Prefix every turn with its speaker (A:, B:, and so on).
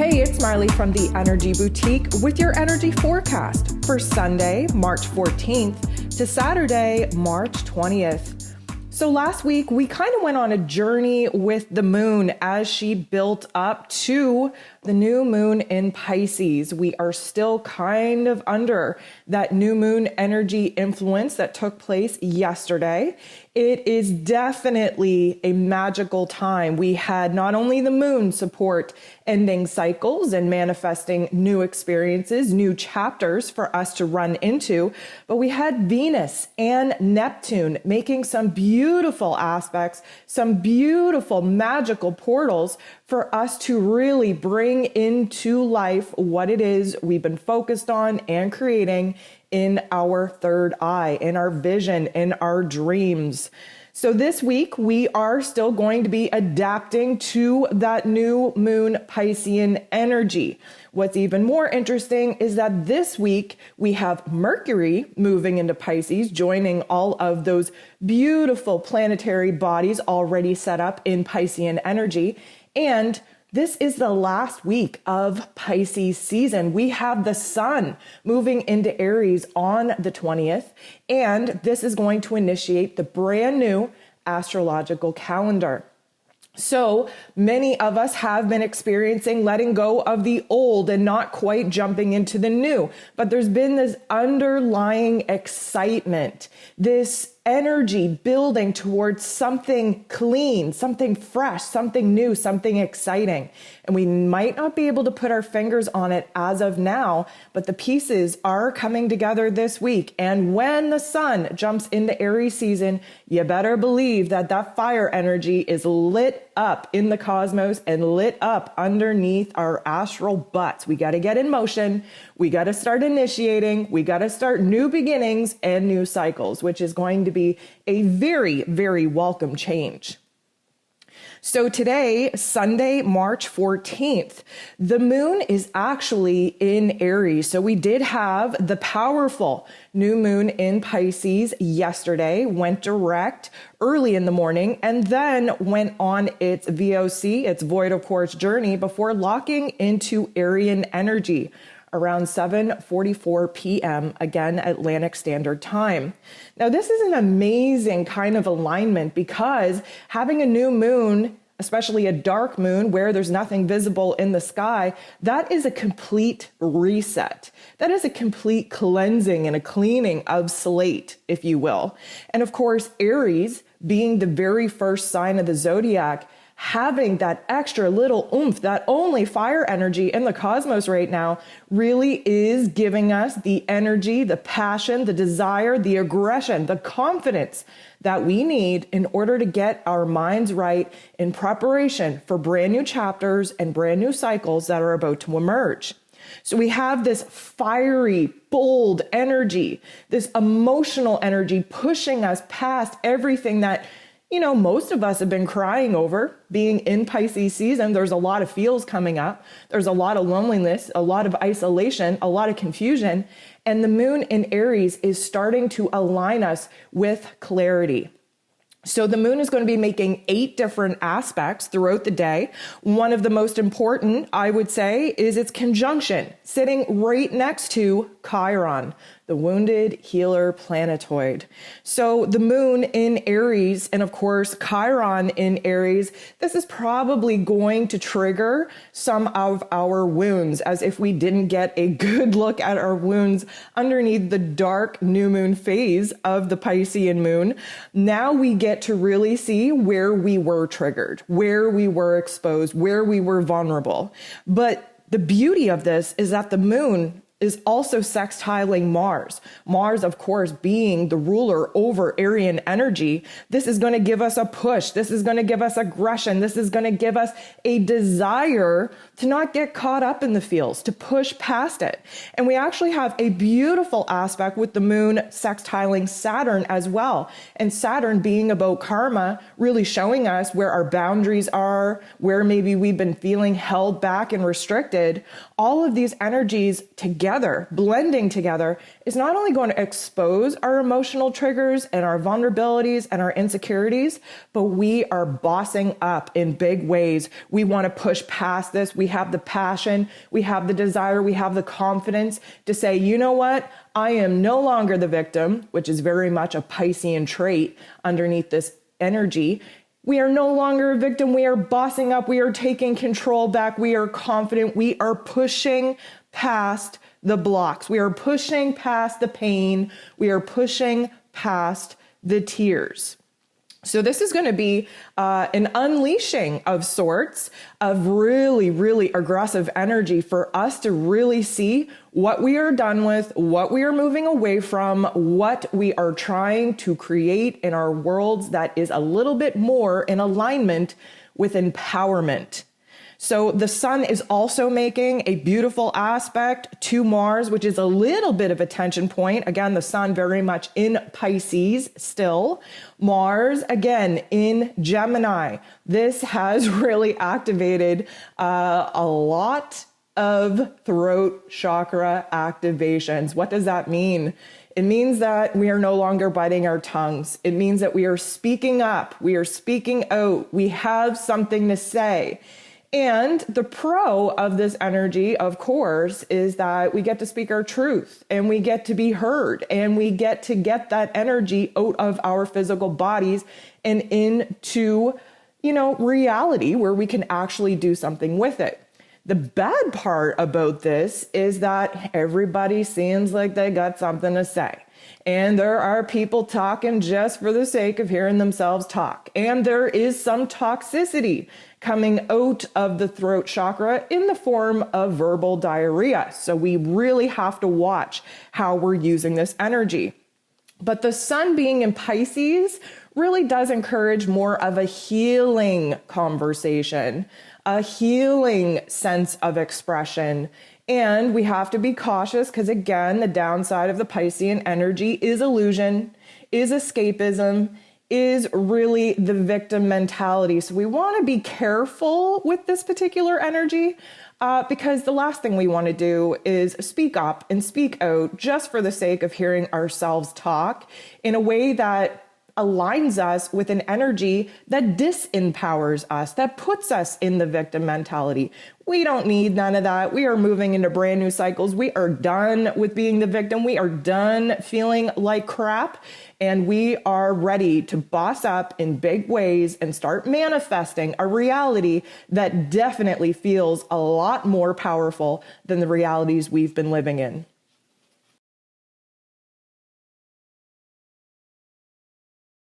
A: Hey, it's Marley from the Energy Boutique with your energy forecast for Sunday, March 14th to Saturday, March 20th. So last week, we kind of went on a journey with the moon as she built up to the new moon in Pisces. We are still kind of under that new moon energy influence that took place yesterday. It is definitely a magical time. We had not only the moon support ending cycles and manifesting new experiences, new chapters for us to run into, but we had Venus and Neptune making some beautiful aspects, some beautiful magical portals for us to really bring into life what it is we've been focused on and creating in our third eye, in our vision, in our dreams. So this week, we are still going to be adapting to that new moon Piscean energy. What's even more interesting is that this week, we have Mercury moving into Pisces, joining all of those beautiful planetary bodies already set up in Piscean energy. And this is the last week of Pisces season. We have the sun moving into Aries on the 20th, and this is going to initiate the brand new astrological calendar. So many of us have been experiencing letting go of the old and not quite jumping into the new, but there's been this underlying excitement, this energy building towards something clean, something fresh, something new, something exciting. And we might not be able to put our fingers on it as of now, but the pieces are coming together this week. And when the sun jumps into Aries season, you better believe that that fire energy is lit up in the cosmos and lit up underneath our astral butts. We got to get in motion. We got to start initiating. We got to start new beginnings and new cycles, which is going to be a very, very welcome change. So today, Sunday, March 14th, the moon is actually in Aries. So we did have the powerful new moon in Pisces yesterday, went direct early in the morning, and then went on its VOC, its void of quartz journey, before locking into Arian energy around 7:44 p.m., again, Atlantic Standard Time. Now, this is an amazing kind of alignment because having a new moon, especially a dark moon where there's nothing visible in the sky, that is a complete reset. That is a complete cleansing and a cleaning of slate, if you will. And of course, Aries, being the very first sign of the zodiac, having that extra little oomph, that only fire energy in the cosmos right now, really is giving us the energy, the passion, the desire, the aggression, the confidence that we need in order to get our minds right in preparation for brand new chapters and brand new cycles that are about to emerge. So we have this fiery, bold energy, this emotional energy pushing us past everything that most of us have been crying over. Being in Pisces season, there's a lot of feels coming up. There's a lot of loneliness, a lot of isolation, a lot of confusion. And the moon in Aries is starting to align us with clarity. So the moon is going to be making 8 different aspects throughout the day. One of the most important, I would say, is its conjunction, sitting right next to Chiron, the wounded healer planetoid. So the moon in Aries, and of course, Chiron in Aries, this is probably going to trigger some of our wounds, as if we didn't get a good look at our wounds underneath the dark new moon phase of the Piscean moon. Now we get to really see where we were triggered, where we were exposed, where we were vulnerable. But the beauty of this is that the moon is also sextiling Mars. Mars, of course, being the ruler over Arian energy. This is going to give us a push. This is going to give us aggression. This is going to give us a desire to not get caught up in the feels, to push past it. And we actually have a beautiful aspect with the moon sextiling Saturn as well. And Saturn being about karma, really showing us where our boundaries are, where maybe we've been feeling held back and restricted. All of these energies together together, blending together, is not only going to expose our emotional triggers and our vulnerabilities and our insecurities, but we are bossing up in big ways. We want to push past this. We have the passion, we have the desire, we have the confidence to say, you know what? I am no longer the victim, which is very much a Piscean trait underneath this energy. We are no longer a victim. We are bossing up. We are taking control back. We are confident. We are pushing past the blocks. We are pushing past the pain. We are pushing past the tears. So this is going to be an unleashing of sorts of really, really aggressive energy for us to really see what we are done with, what we are moving away from, what we are trying to create in our worlds that is a little bit more in alignment with empowerment. So the sun is also making a beautiful aspect to Mars, which is a little bit of a tension point. Again, the sun very much in Pisces still. Mars, again, in Gemini. This has really activated a lot of throat chakra activations. What does that mean? It means that we are no longer biting our tongues. It means that we are speaking up. We are speaking out. We have something to say. And the pro of this energy, of course, is that we get to speak our truth and we get to be heard and we get to get that energy out of our physical bodies and into, reality where we can actually do something with it. The bad part about this is that everybody seems like they got something to say. And there are people talking just for the sake of hearing themselves talk. And there is some toxicity coming out of the throat chakra in the form of verbal diarrhea. So we really have to watch how we're using this energy. But the sun being in Pisces really does encourage more of a healing conversation, a healing sense of expression. And we have to be cautious because, again, the downside of the Piscean energy is illusion, is escapism, is really the victim mentality. So we want to be careful with this particular energy because the last thing we want to do is speak up and speak out just for the sake of hearing ourselves talk in a way that aligns us with an energy that disempowers us, that puts us in the victim mentality. We don't need none of that. We are moving into brand new cycles. We are done with being the victim. We are done feeling like crap. And we are ready to boss up in big ways and start manifesting a reality that definitely feels a lot more powerful than the realities we've been living in.